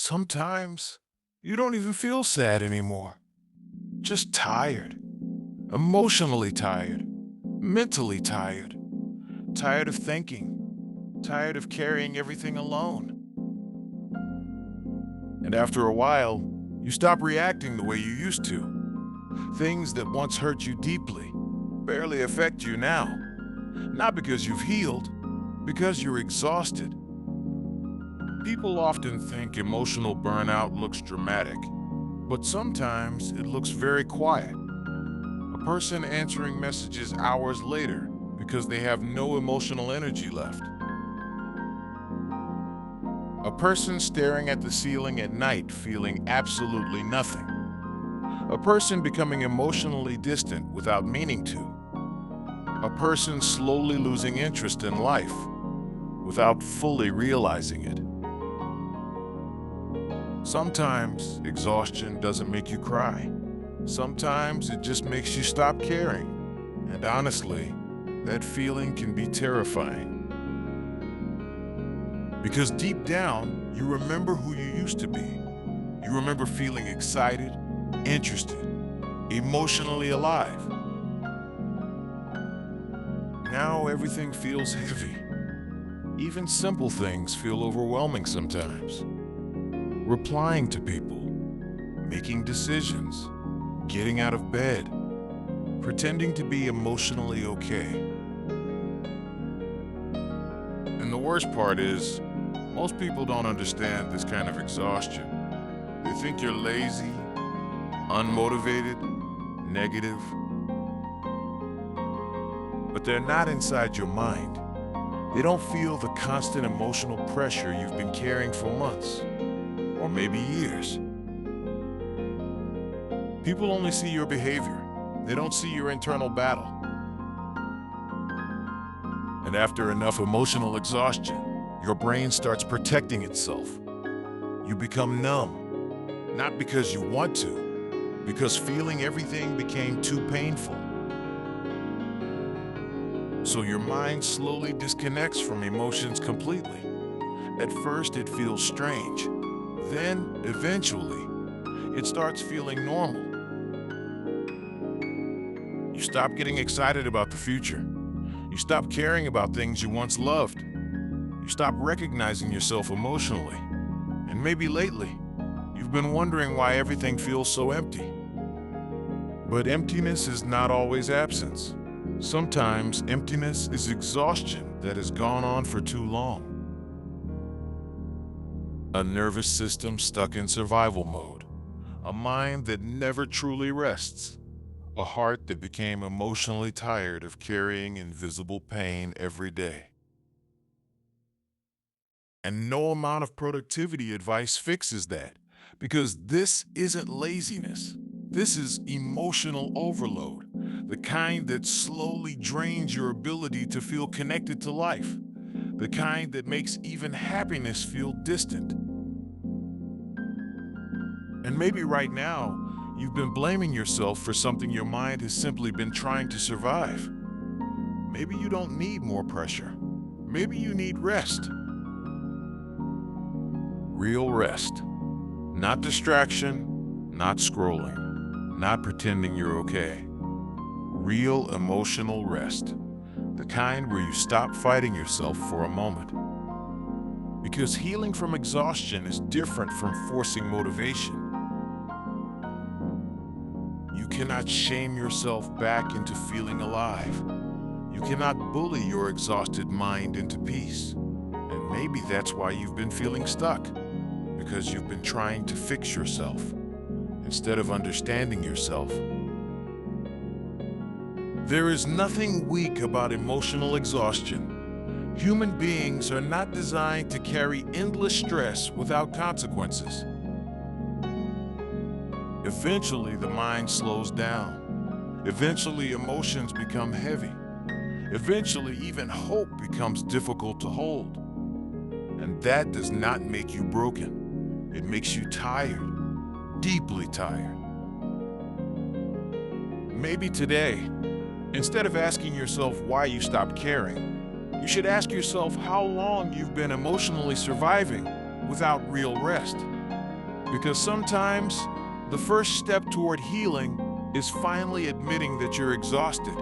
Sometimes you don't even feel sad anymore. Just tired, emotionally tired, mentally tired, tired of thinking, tired of carrying everything alone. And after a while, you stop reacting the way you used to. Things that once hurt you deeply barely affect you now. Not because you've healed, because you're exhausted. People often think emotional burnout looks dramatic, but sometimes it looks very quiet. A person answering messages hours later because they have no emotional energy left. A person staring at the ceiling at night feeling absolutely nothing. A person becoming emotionally distant without meaning to. A person slowly losing interest in life without fully realizing it. Sometimes exhaustion doesn't make you cry. Sometimes it just makes you stop caring. And honestly, that feeling can be terrifying. Because deep down, you remember who you used to be. You remember feeling excited, interested, emotionally alive. Now everything feels heavy. Even simple things feel overwhelming sometimes. Replying to people, making decisions, getting out of bed, pretending to be emotionally okay. And the worst part is, most people don't understand this kind of exhaustion. They think you're lazy, unmotivated, negative. But they're not inside your mind. They don't feel the constant emotional pressure you've been carrying for months, or maybe years. People only see your behavior. They don't see your internal battle. And after enough emotional exhaustion, your brain starts protecting itself. You become numb, not because you want to, because feeling everything became too painful. So your mind slowly disconnects from emotions completely. At first, it feels strange. Then, eventually, it starts feeling normal. You stop getting excited about the future. You stop caring about things you once loved. You stop recognizing yourself emotionally. And maybe lately, you've been wondering why everything feels so empty. But emptiness is not always absence. Sometimes emptiness is exhaustion that has gone on for too long. A nervous system stuck in survival mode. A mind that never truly rests. A heart that became emotionally tired of carrying invisible pain every day. And no amount of productivity advice fixes that, because this isn't laziness. This is emotional overload, the kind that slowly drains your ability to feel connected to life, the kind that makes even happiness feel distant. And maybe right now, you've been blaming yourself for something your mind has simply been trying to survive. Maybe you don't need more pressure. Maybe you need rest. Real rest. Not distraction, not scrolling, not pretending you're okay. Real emotional rest. The kind where you stop fighting yourself for a moment. Because healing from exhaustion is different from forcing motivation. You cannot shame yourself back into feeling alive. You cannot bully your exhausted mind into peace. And maybe that's why you've been feeling stuck. Because you've been trying to fix yourself instead of understanding yourself. There is nothing weak about emotional exhaustion. Human beings are not designed to carry endless stress without consequences. Eventually, the mind slows down. Eventually, emotions become heavy. Eventually, even hope becomes difficult to hold. And that does not make you broken. It makes you tired, deeply tired. Maybe today, instead of asking yourself why you stopped caring, you should ask yourself how long you've been emotionally surviving without real rest. Because sometimes the first step toward healing is finally admitting that you're exhausted.